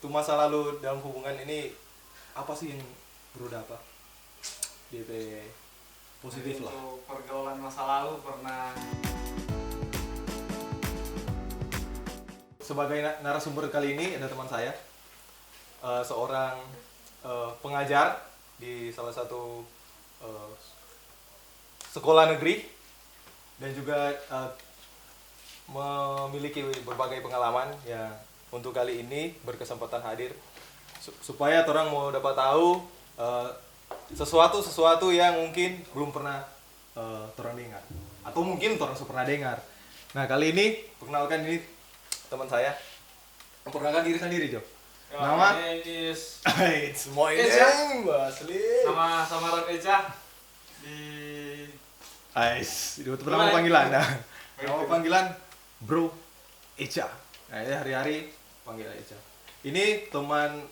Tuh masa lalu dalam hubungan ini apa sih yang bro dapat? DP positif lah. Untuk pergaulan masa lalu pernah. Sebagai narasumber kali ini ada teman saya, seorang pengajar di salah satu sekolah negeri dan juga memiliki berbagai pengalaman yang untuk kali ini berkesempatan hadir supaya orang mau dapat tahu sesuatu yang mungkin belum pernah orang dengar atau mungkin orang pernah dengar. Nah kali ini perkenalkan ini teman saya. Perkenalkan diri sendiri Jo. Nama? Semua ini Basli. Sama Ron Eca di Itu pertama panggilan. Nah, nama panggilan Bro Eca. Nah, ini hari-hari panggil Eca. Ini teman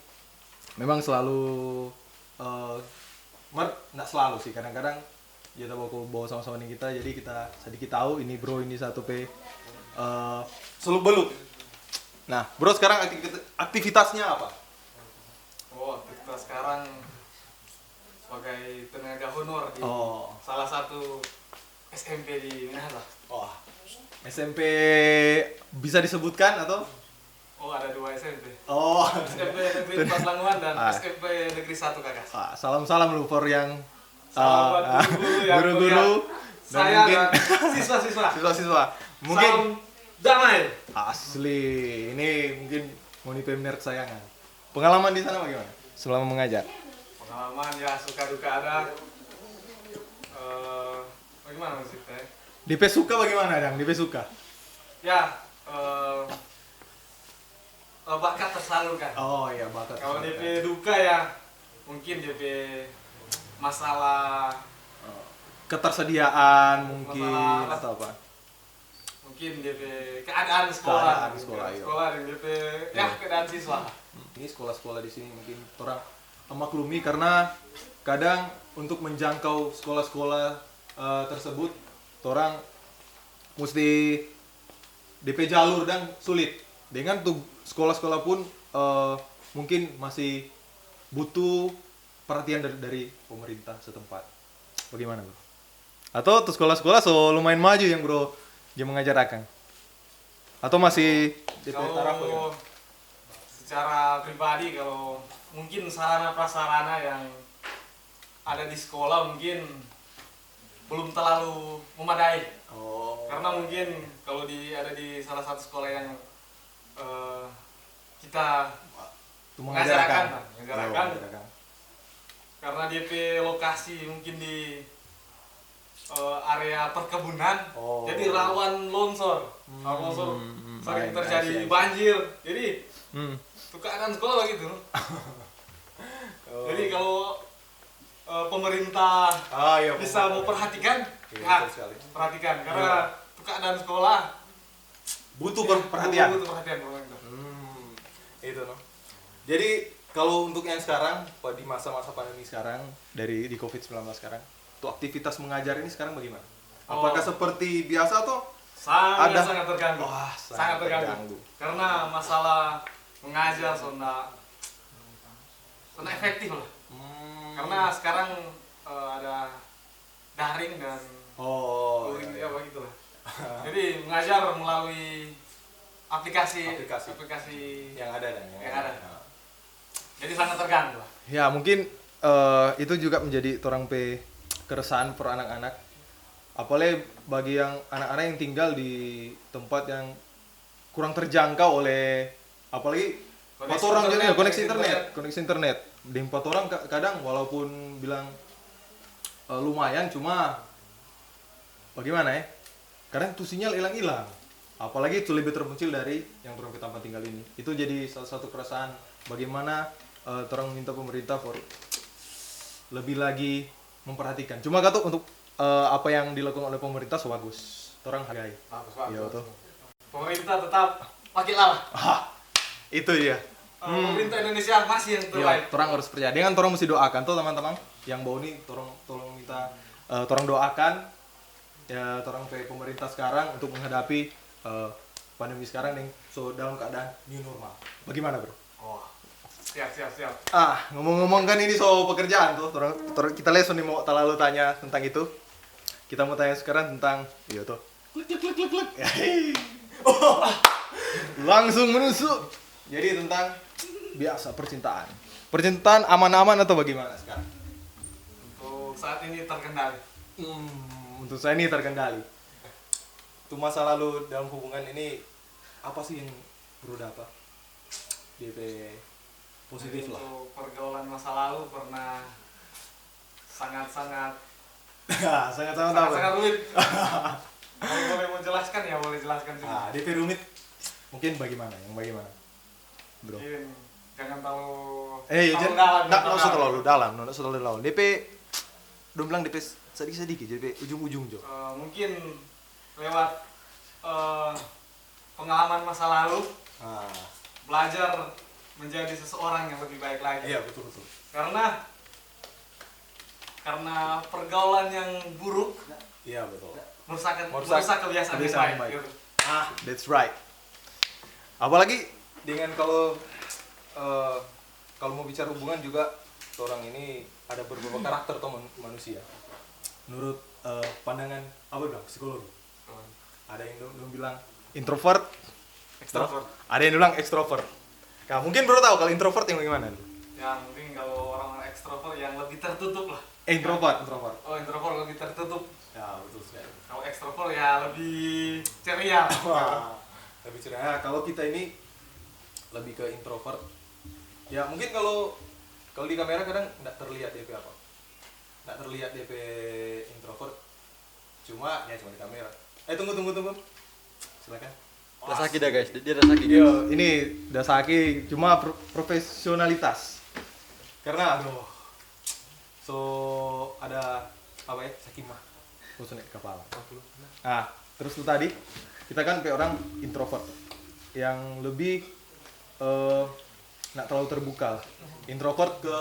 memang selalu nggak selalu sih, kadang-kadang kita bawa sama-sama nih kita, jadi kita sedikit tahu ini bro ini satu P seluk belut. Nah bro sekarang aktivitasnya apa? Aktivitas sekarang sebagai tenaga honor di salah satu SMP di Minahasa. SMP bisa disebutkan atau? Ada 2 SMP. SMP Negeri 4 Languan dan SMP Negeri 1 Kagas. Salam lu for yang salam buat guru-guru dan saya mungkin siswa-siswa. Mungkin salam damai. Asli, ini mungkin monitor kesayangan. Pengalaman di sana bagaimana? Selama mengajar? Pengalaman ya suka duka ada. Bagaimana maksudnya? DP suka bagaimana Dang? DP suka? Ya, bakat tersalurkan. Iya bakat. Kalau DP duka ya mungkin DP masalah ketersediaan mungkin atau apa? Mungkin DP keadaan sekolah. Sekolah dan DP keadaan siswa. Ini sekolah-sekolah di sini mungkin orang maklumi karena kadang untuk menjangkau sekolah-sekolah tersebut orang mesti DP jalur dan sulit. Dengan tuh sekolah-sekolah pun mungkin masih butuh perhatian dari pemerintah setempat. Bagaimana bro? Atau tuh sekolah-sekolah lumayan maju yang bro dia mengajar akan? Atau masih DP taraf bagaimana? Secara pribadi kalau mungkin sarana prasarana yang ada di sekolah mungkin belum terlalu memadai. Karena mungkin kalau ada di salah satu sekolah yang kita mengajarkan karena DP lokasi mungkin di area perkebunan, jadi rawan longsor. Sering terjadi banjir. Jadi itu keadaan sekolah begitu. Jadi kalau pemerintah bisa memperhatikan, perhatikan karena itu keadaan sekolah butuh perhatian. Pemerintah. Itu no. Jadi kalau untuk yang sekarang di masa-masa pandemi sekarang di COVID-19 sekarang, tuh aktivitas mengajar ini sekarang bagaimana? Apakah seperti biasa atau sangat terganggu? Sangat terganggu. Karena masalah mengajar sudah efektif lah. Karena sekarang ada daring dan luring apa gitu lah. Jadi mengajar melalui aplikasi yang ada. Jadi sangat terganggu. Ya mungkin itu juga menjadi keresahan per anak-anak. Apalagi bagi yang anak-anak yang tinggal di tempat yang kurang terjangkau oleh apalagi koneksi internet. Di 4 orang kadang walaupun bilang lumayan, cuma bagaimana ya? Kadang tuh sinyal hilang-hilang. Apalagi itu lebih terpencil dari yang orang tempat tinggal ini. Itu jadi salah satu keresahan bagaimana orang minta pemerintah lebih lagi memperhatikan. Cuma kata untuk apa yang dilakukan oleh pemerintah bagus. Orang hargai. Bagus. Iya betul. Pemerintah tetap pakai lah. Itu dia. Pemerintah Indonesia masih yang terbaik. Ya, orang harus percaya. Dengan orang mesti doakan tuh teman-teman yang bau ini tolong minta orang doakan ya orang pemerintah sekarang untuk menghadapi pandemi sekarang nih dalam keadaan new normal. Bagaimana bro? siap. Ngomong-ngomong kan ini soal pekerjaan tuh. Kita lesson nih mau terlalu tanya tentang itu. Kita mau tanya sekarang tentang iya tuh. Klik. Oh, langsung menusuk. Jadi tentang biasa percintaan. Percintaan aman-aman atau bagaimana sekarang? Untuk saat ini terkendali. Untuk saya ini terkendali. Itu masa lalu dalam hubungan ini apa sih yang bro dapat? DP positif lah. Untuk pergaulan masa lalu pernah sangat-sangat rumit. Kalau boleh mau jelaskan ya boleh jelaskan juga. DP rumit mungkin bagaimana? Yang bagaimana? Bro. Mungkin jangan tahu Nggak usah terlalu dalam. DP dong bilang DP sedikit DP ujung-ujung jo. Mungkin lewat pengalaman masa lalu belajar menjadi seseorang yang lebih baik lagi. Iya betul. Karena pergaulan yang buruk Iya betul. merusak kebiasaan yang baik. Gitu. That's right. Apalagi dengan kalau mau bicara hubungan juga orang ini ada beberapa karakter atau manusia. Menurut pandangan apa bilang psikologi? Ada yang bilang introvert, Extrovert. ada yang bilang extrovert. Nah, mungkin bro tahu kalau introvert yang bagaimana? Ya mungkin kalau orang ekstrovert yang lebih tertutup lah. Introvert. Oh introvert lebih tertutup. Ya betul sekali. Kalau ekstrovert ya lebih ceria. Lebih ceria. Kalau kita ini lebih ke introvert. Ya mungkin kalau di kamera kadang nggak terlihat DP apa. Nggak terlihat DP introvert. Cuma di kamera. Tunggu. Silakan. Dasaki dah guys, dia Dasaki guys. Yo, ini Dasaki cuma profesionalitas. Karena ada apa ya? Sakimah. Khususnya kepala. Terus tuh tadi kita kan kayak orang introvert yang lebih nggak terlalu terbuka lah. Introvert ke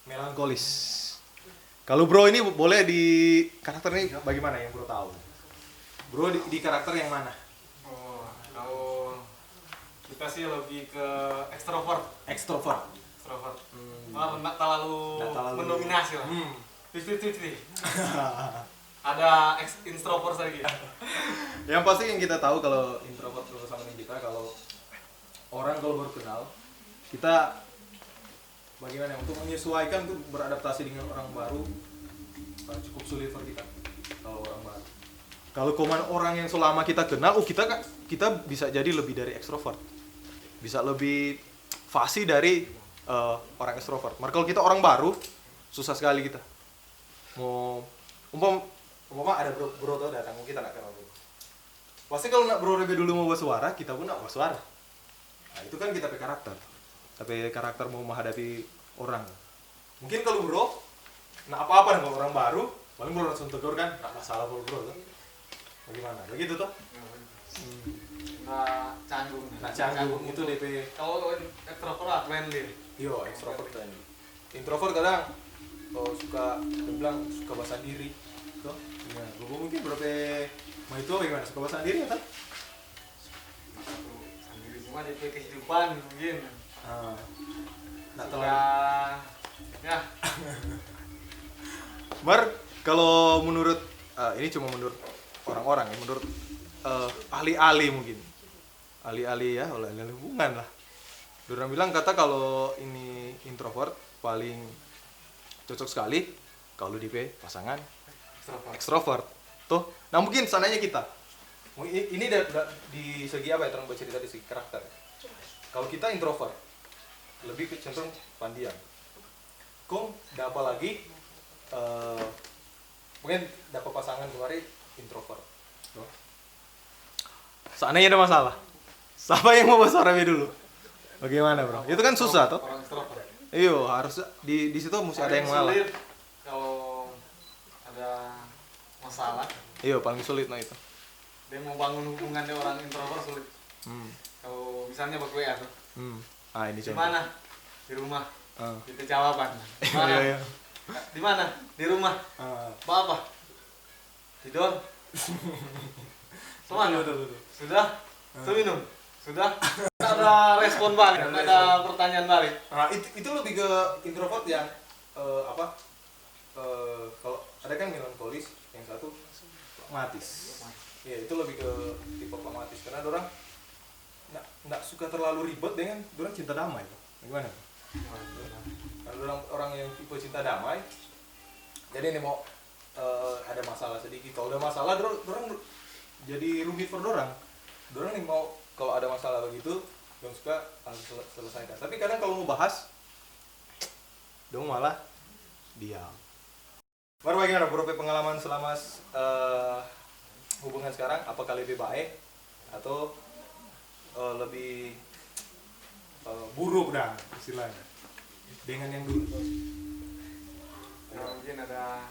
melankolis. Kalau bro ini boleh di karakter ini bagaimana yang bro tahu? Bro di karakter yang mana? Kalau kita sih lebih ke ekstrovert. Extrovert. Nggak terlalu mendominasi lah. 50-50. Ada introvert lagi. Yang pasti yang kita tahu kalau introvert sama kita kalau orang kalau baru kenal kita bagaimana untuk menyesuaikan untuk beradaptasi dengan orang baru cukup sulit for kita kalau orang baru. Kalau orang yang selama kita kenal, kita bisa jadi lebih dari ekstrovert, bisa lebih fasih dari orang ekstrovert. Maka kalau kita orang baru, susah sekali kita. Mau umpama ada bro tuh datang, kita nggak kenal dulu. Pasti kalau nak bro lebih dulu mau bersuara, kita pun nak bersuara. Nah itu kan kita pakai karakter. Tapi karakter mau menghadapi orang. Mungkin kalau bro, nak apa-apa dengan orang baru, paling bro langsung tegur kan, nggak masalah bro tuh. Bagaimana? Begitu tuh? Nggak canggung itu DP. Kalau ekstrovert friendly. Yo, extrovert tadi. Introvert kadang suka bilang suka bahasa diri. Tuh, gimana? Gue mungkin berapa itu bagaimana? Suka bahasa diri atau? Sendiri cuma di kehidupan mungkin. Nggak Suka, terlalu. ya. Kalau menurut ini cuma menurut orang-orang ya, menurut ahli-ahli mungkin. Ahli-ahli ya, oleh hubungan lah. Orang bilang kata kalau ini introvert paling cocok sekali kalau di pasangan ekstrovert. Tuh, nah mungkin sananya kita. Ini di segi apa ya, terang bercerita di segi karakter. Kalau kita introvert, lebih cenderung pandian. Kok dapat lagi mungkin dapat pasangan kemarin introvert. Tuh. Seandainya ada masalah, siapa yang mau bersuara dulu? Bagaimana bro? Itu kan susah tuh. Orang ekstrovert. Iyo harus di situ mesti ada yang ngalah. Sulit kalau ada masalah. Iyo paling sulit nah itu. Dia mau bangun hubungan dengan orang introvert sulit. Kalau misalnya WA tuh. Ini Di contoh. mana? Di rumah. Ah. Itu jawaban. Di mana? Iya. Di mana? Di rumah. Apa? Tidur. Kemana? Betul. Sudah? Minum. Sudah ada respon balik, ada pertanyaan balik. Nah, itu lebih ke introvert yang apa? Kalau ada kan melankolis, yang satu pragmatis. Ya, itu lebih ke tipe pragmatis karena orang nggak suka terlalu ribet dengan orang cinta damai. Gimana? Kalau orang yang tipe cinta damai, jadi ini mau ada masalah sedikit. Kalau ada masalah, orang jadi rumit for orang. Orang nih mau kalau ada masalah begitu, dong suka langsung selesaikan. Tapi kadang kalau mau bahas, dong malah diam. Baru bagaimana bro pengalaman selama hubungan sekarang? Apakah lebih baik atau lebih buruk dah istilahnya dengan yang dulu? Mungkin ada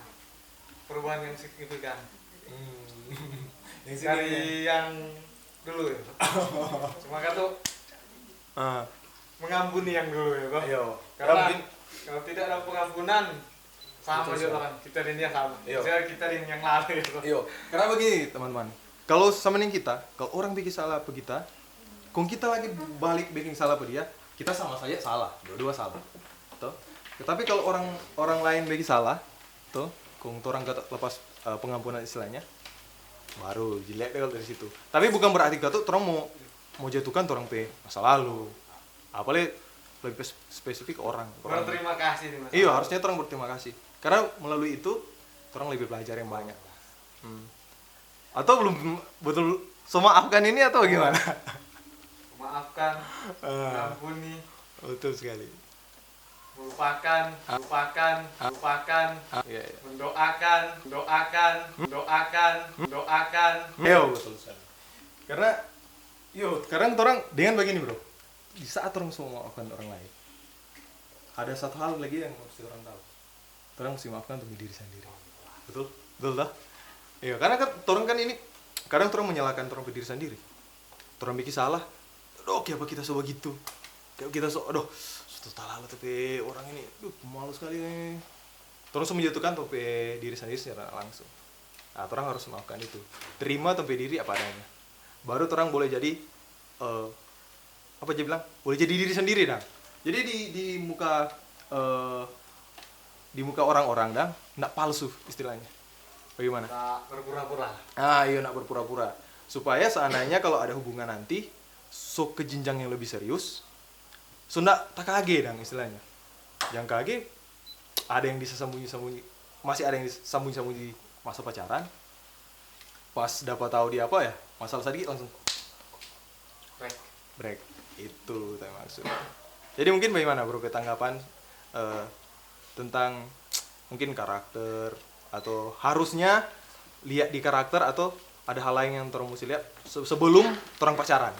perubahan yang signifikan Yang dari yang dulu ya. Cuma kata mengampuni yang dulu ya, Bang. Ayo. Karena kalau tidak ada pengampunan sama Betul, aja orang. Kita dan dia sama. Iya. Misalnya kita dan yang lalu gitu. Iyo, karena begini teman-teman. Kalau sama dengan kita, kalau orang bikin salah apa kita, kalau kita lagi balik bikin salah apa dia, kita sama saja salah, dua-dua salah. Tuh. Tapi kalau orang lain bikin salah, tuh, kalau orang kata lepas pengampunan istilahnya, baru jelek deh kalau dari situ. Tapi bukan berarti kata orang mau jatuhkan orang pe masa lalu. Apalagi lebih spesifik orang. Berterima kasih nih Mas. Iya, harusnya orang berterima kasih. Karena melalui itu orang lebih belajar yang banyak. Atau belum betul semaafkan ini atau gimana? Maafkan, mengampuni, Betul sekali. melupakan, Iya, iya. mendoakan, Yo, betul sekali. Karena sekarang orang dengan begini, Bro. Di saat orang semua memaafkan orang lain, ada satu hal lagi yang mesti orang tahu. Orang mesti maafkan untuk diri sendiri. Betul? Betul dah? Iya, karena kan orang kan ini kadang orang menyalahkan orang diri sendiri. Orang bikin salah, aduh, kenapa kita so begitu? Kayak kita so, aduh, sudah lalu tapi orang ini, malu sekali nih. Terus menjatuhkan tope diri sendiri secara langsung. Nah, orang harus melakukan itu. Terima tope diri apa adanya. Baru orang boleh jadi apa aja bilang? Boleh jadi diri sendiri dah. Jadi di muka orang-orang dah, nggak palsu istilahnya. Bagaimana? Tak berpura-pura. Iya, nak berpura-pura. Supaya seandainya kalau ada hubungan nanti, ke jenjang yang lebih serius, nggak tak kage dong istilahnya. Yang kage, ada yang disembunyi-sembunyi, masih ada yang disembunyi-sembunyi masa pacaran. Pas dapat tahu dia apa ya, masalah sedikit langsung break. Itu yang maksud. Jadi mungkin bagaimana bro ketanggapan tentang mungkin karakter atau harusnya lihat di karakter atau ada hal lain yang orang mesti lihat sebelum orang pacaran.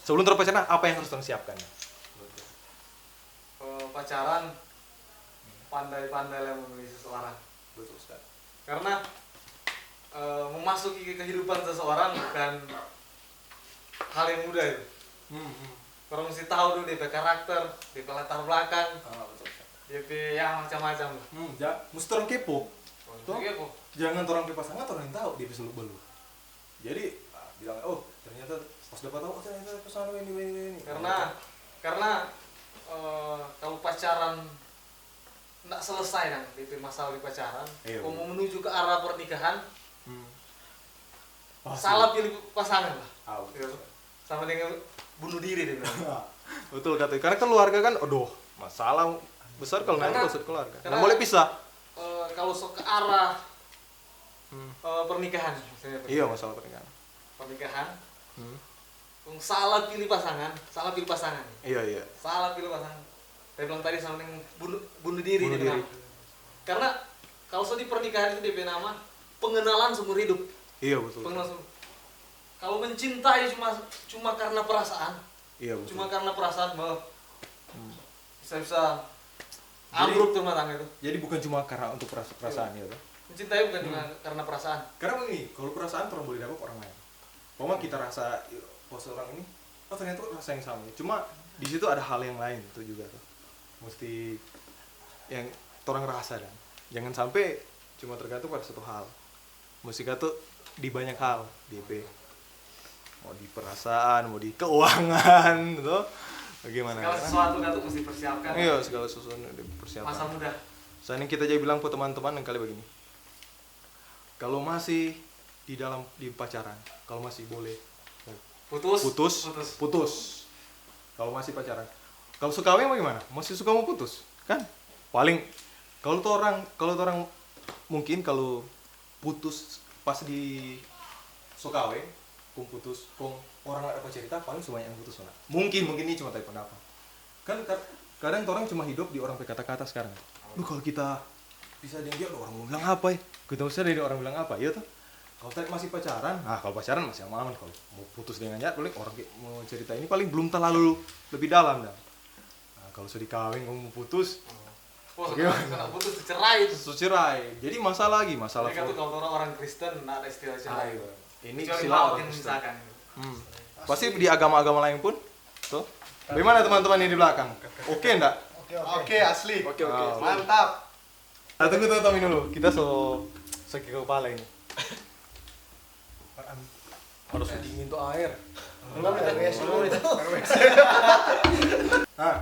Sebelum orang pacaran apa yang harus orang siapkan? Pacaran pandai-pandai memilih seseorang. Betul sekali. Karena memasuki kehidupan seseorang bukan hal yang mudah itu. Orang mesti tahu dulu DP karakter, DP latar belakang, Betul sekali. DP yang macam-macam. Mesti orang kepo. Tuh. Oke, kok. Jangan orang di pasangan orang yang tahu dia bisa belum. Jadi bilang ternyata pas dapat tahu ternyata pesan ini. Karena kalau pacaran nggak selesai kan DP masalah di pacaran, Iya, kalau mau menuju ke arah pernikahan, Pasti. salah pilih pasangan lah. Betul. Sama dengan bunuh diri dia bilang. Betul kata. Karena keluarga kan, masalah besar kalau nanti usut keluarga. Nggak boleh pisah. Kalau ke arah pernikahan, misalnya. Iya, masalah pernikahan. Pernikahan. Salah pilih pasangan. Iya. Salah pilih pasangan. Saya bilang tadi sama dengan bunuh diri. Bunuh dia diri. bilang. Karena kalau di pernikahan itu DP nama pengenalan seumur hidup. Iya, betul. Kalau mencintai cuma karena perasaan, Iya, betul. cuma karena perasaan bahwa bisa ambruk rumah tangga itu. Jadi bukan cuma karena untuk perasaan ya, Bro. Mencintai bukan cuma karena perasaan. Karena begini, kalau perasaan orang boleh dapat orang lain. Kalau kita rasa orang ini, ternyata rasa yang sama. Cuma di situ ada hal yang lain itu juga tuh. Mesti yang orang rasa dan jangan sampai cuma tergantung pada satu hal. Mesti tuh di banyak hal DP. mau di perasaan, mau di keuangan, gitu. Bagaimana? Segala sesuatu kan tuh mesti persiapkan. Iya, segala sesuatu dipersiapkan. Masa muda. Soalnya kita jadi bilang ke teman-teman yang kali begini. Kalau masih di pacaran, kalau masih boleh putus. Kalau masih pacaran. Kalau suka kawin bagaimana? Masih suka mau putus, kan? Paling kalau tuh orang mungkin kalau putus pas di Sokawe, putus, orang nggak dapat cerita paling semuanya yang putus mana? Mungkin ini cuma tadi pendapat. Kan kadang orang cuma hidup di orang berkata-kata sekarang. Lu kalau kita bisa dia orang mau bilang apa ya? Kita usah dari orang bilang apa, iya tuh. Kalau tadi masih pacaran, kalau pacaran masih aman. Kalau mau putus dengan paling orang mau cerita ini paling belum terlalu lebih dalam dah. Nah, kalau sudah kawin mau putus, Kena putus cerai itu. cerai. Jadi masalah Mereka tuh kalau orang Kristen nggak ada istilah cerai. Ini Kecuali istilah maut orang yang Kristen. misalkan. Pasti di agama-agama lain pun tuh. Bagaimana teman-teman ini di belakang? Oke enggak? Oke, asli. Oke. Mantap. Tunggu Tommy dulu. Kita sakit kepala ini. Harus dingin tuh air. Nah,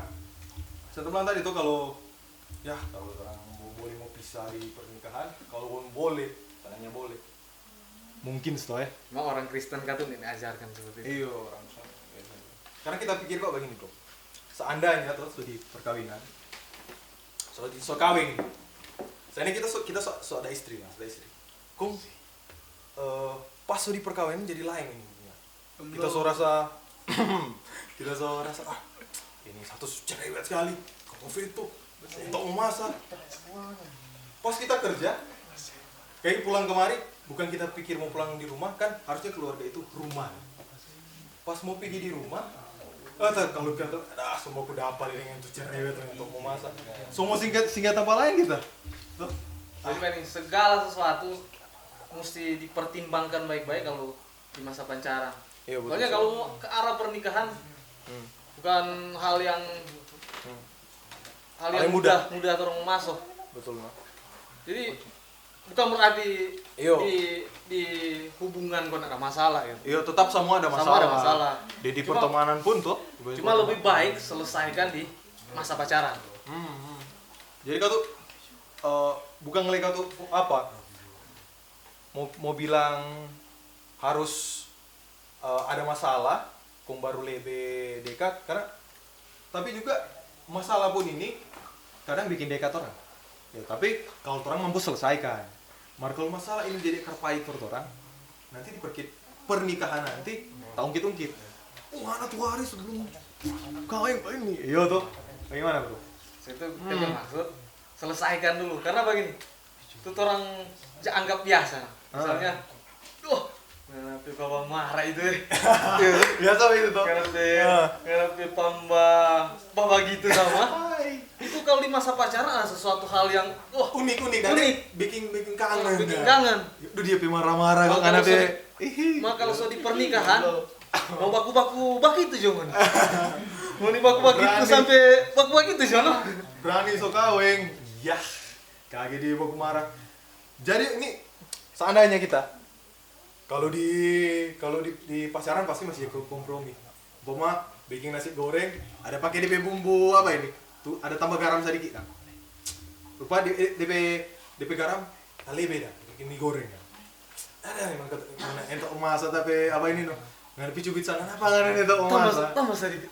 saya bilang tadi tuh kalau orang mau pisah di pernikahan, kalau boleh, tanya boleh. Mungkin setelah ya. Memang orang Kristen kan tuh diajarkan seperti itu. Iya orang. Karena kita pikir kok begini bro. Seandainya tuh di perkawinan, so kawin. Seandainya kita ada istri mas, ada istri. Pas di perkawinan jadi lain ini. Kita rasa ini satu cerewet sekali. Kamu veto, untuk memasak. Pas kita kerja, kayak pulang kemari, bukan kita pikir mau pulang di rumah kan, harusnya keluarga itu rumah. Pas mau pergi di rumah, kalau kita semua kuda apa dengan itu cerewet untuk memasak. Semua singkat apa lain kita. Tuh. Jadi segala sesuatu mesti dipertimbangkan baik-baik kalau di masa pacaran. Iya, betul. Soalnya kalau ke arah pernikahan bukan hal yang Paling mudah. mudah orang masuk. Betul mas. Jadi bukan berarti Iyo. di hubungan kok ada masalah ya. Iya tetap semua ada masalah. Sama ada masalah. Di pertemanan pun tuh. Cuma lebih baik selesaikan di masa pacaran. Jadi kau tuh bukan ngelihat kau tuh apa? Mau bilang harus ada masalah, kau baru lebih dekat karena tapi juga masalah pun ini kadang bikin dekat orang. Ya, tapi kalau orang mampu selesaikan. Kalau masalah ini jadi kerpait per orang, nanti di pernikahan nanti ungkit-ungkit. Mana tuh hari sebelum kawin ini? Iya tuh. Bagaimana bro? Itu yang maksud selesaikan dulu karena begini. Itu orang anggap biasa. Misalnya, nanti papa marah itu. Biasa itu tuh. Karena papa gitu sama. Itu kalau di masa pacaran ada sesuatu hal yang unik bikin kangen. bikin kangen. Duh dia marah-marah kok Maka karena kalau dia. Maka kalau sudah di pernikahan mau baku-baku itu jangan. Mau di baku-baku itu sampai baku-baku itu jangan. Berani so kaweng. Yah. Kaget dia baku marah. Jadi ini seandainya kita kalau di pacaran pasti masih kompromi. Umpama bikin nasi goreng, ada pakai DP bumbu apa ini? Tuh ada tambah garam sedikit kan. Lupa DP garam kali beda bikin mie goreng kan. Ada memang mana entok masak tapi apa ini no. Nggak dipicubit sana apa kan entok masak. Tambah sedikit.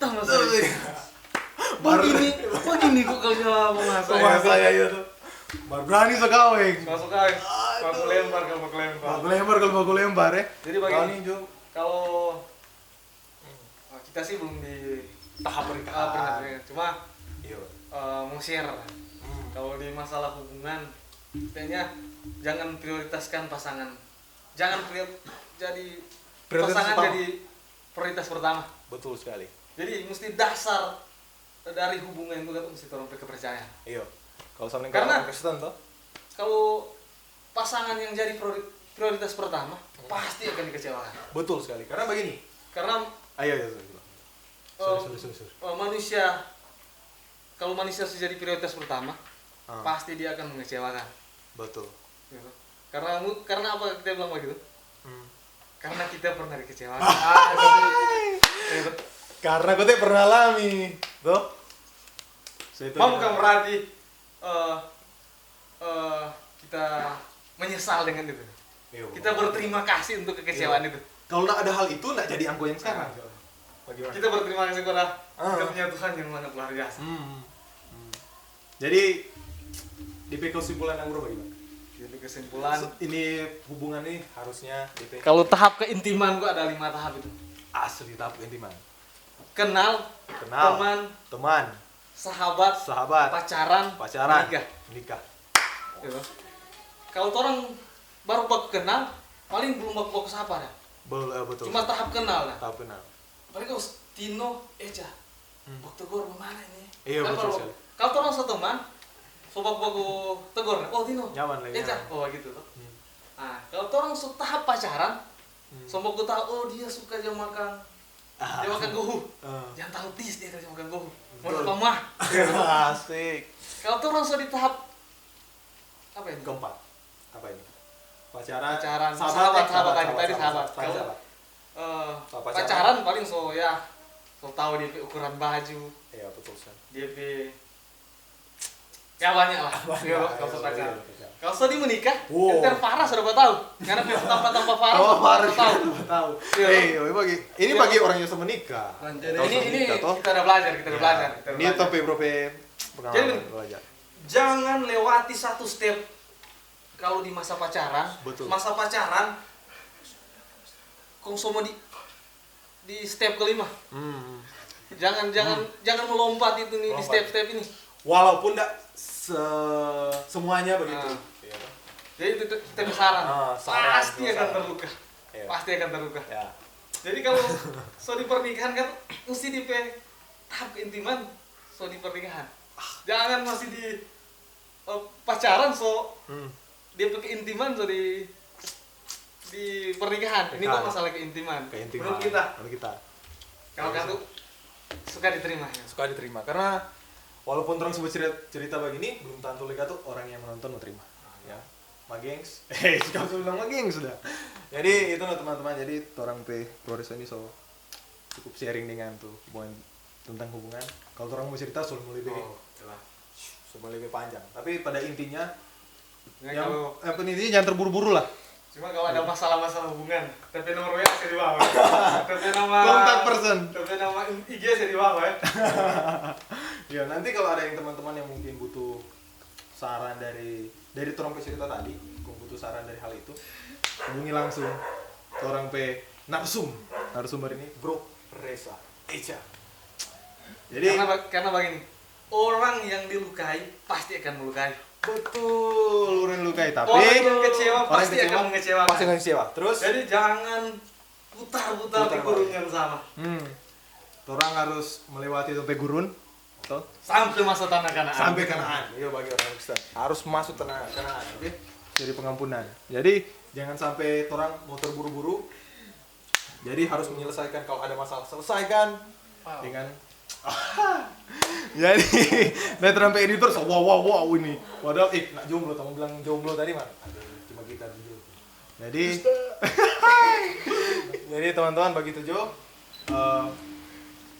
Begini kok kalau mau masak. Masak ya itu. Baru berani sekaweng. Masuk aja. Baku lempar. Kalau baku lempar ya. Jadi begini, kalau kita sih belum di tahap pernikahan. Cuma Iya. mau share. Kalau di masalah hubungan, kayaknya jangan prioritaskan pasangan. Jangan jadi Prioritas pasangan pertama. jadi prioritas pertama. Betul sekali. Jadi mesti dasar dari hubungan itu kan mesti orang kepercayaan. Iya. Kalau sama Karena- orang Kristen tuh. Kalau pasangan yang jadi prioritas pertama pasti akan dikecewakan. Betul sekali. Karena begini. Karena Ayo. Sorry. manusia kalau manusia sudah jadi prioritas pertama pasti dia akan mengecewakan. Betul. Gitu. Karena apa kita bilang begitu? Karena kita pernah dikecewakan. Karena gue tuh pernah alami, tuh. Mau bukan berarti kita menyesal dengan itu. Kita berterima kasih untuk kekecewaan itu. Kalau nggak ada hal itu, nggak jadi angko yang sekarang. Bagaimana? Kita berterima kasih kepada karunia Tuhan yang sangat luar biasa. Jadi di kesimpulan yang bagaimana? Jadi kesimpulan. Ini hubungan nih harusnya DP. Kalau tahap keintiman gua ada 5 tahap itu. Asli tahap intiman. Kenal, teman, sahabat, pacaran, nikah. Gitu. Kalau orang baru baku kenal, paling belum baku sapa dah. Betul. Cuma tahap kenal dah. Tahap kenal. Paling kau Tino, Eja, bak tegur mana ini? Iya, Kan betul kalau- sekali. Kalau orang satu teman, sobak baku tegur, oh Tino, Nyaman lagi, Eja, nyaman. oh gitu tuh. Nah, kalau orang tahap pacaran, sobak ku tahu, oh dia suka dia makan gohu. Jangan tahu tis dia kerja makan gohu. Mau Betul. mah. Asik. Kalau orang sudah di tahap apa ini? Keempat. Apa ini? Pacaran. Sahabat tadi sahabat. Kalau Sahabat. pacaran paling so tahu dia ukuran baju, Iya, betul sekali. dia ya banyak lah. Kalau so pacaran. Kalau so di menikah, Wow. enter Farah sudah tahu. Karena tanpa Farah, Oh, Farah tahu. tahu. Iya. Ini bagi orang yang sudah menikah. Ini kita udah belajar, kita udah belajar. Ini topi pengalaman Jadi- belajar. Jangan lewati satu step kalau di masa pacaran. Betul. Masa pacaran kong semua di step kelima. Jangan melompat itu nih di Melompat. step-step ini. Walaupun enggak semuanya begitu. Iya. Jadi itu kita saran. Saran, Pasti akan saran. terluka. Iya. Pasti akan terluka. Ya. Jadi kalau so di pernikahan kan mesti di tahap keintiman so di pernikahan. Jangan masih di pacaran so dia keintiman so di pernikahan. Ini kok masalah keintiman. Menurut kita. Menurut kita. Kalau kartu suka diterima ya. Suka diterima karena walaupun orang sebut cerita begini belum tentu mereka tuh orang yang menonton mau terima. Ya. Magengs. Sekarang saya bilang magengs sudah. Jadi itu loh teman-teman. Jadi orang Flores ini so cukup sharing dengan tuh hubungan tentang hubungan. Kalau orang mau cerita soal lebih lebih panjang. Tapi pada intinya yang intinya jangan terburu-buru lah. Cuma kalau ada masalah-masalah hubungan, TP nomor WA saya di bawah. TP nama Kontak person. TP nama IG saya di bawah ya. Ya nanti kalau ada yang teman-teman yang mungkin butuh saran dari orang cerita tadi, butuh saran dari hal itu, hubungi langsung ke orang narsumber ini Bro Reza Eja. Jadi Karena begini, orang yang dilukai pasti akan melukai. betul orang lukai tapi Orang yang kecewa orang pasti yang akan mengecewakan. pasti akan kecewa. Terus Jadi jangan putar-putar di gurun yang sama. orang harus melewati sampai gurun, toh? Sampai masa tanah kanaan. Sampai Kanaan. Iya bagi orang Kristen. Harus masuk tanah Kanaan, oke? Jadi pengampunan. Jadi jangan sampai orang mau terburu-buru. Jadi harus menyelesaikan kalau ada masalah selesaikan dengan jadi sampai editor so wow ini. Padahal nak jomblo, kamu bilang jomblo tadi mah. Cuma kita dulu. Jadi jadi teman-teman bagi tujuh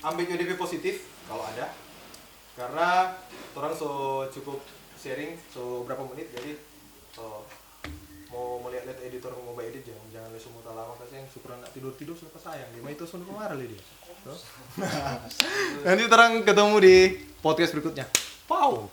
ambil UDP positif kalau ada. Karena orang so cukup sharing so berapa menit jadi mau melihat editor mau edit jangan langsung muta lama kasih yang syukuran nak tidur sudah sayang dia mah itu sudah kemarin dia. Nanti orang ketemu di podcast berikutnya. Pau.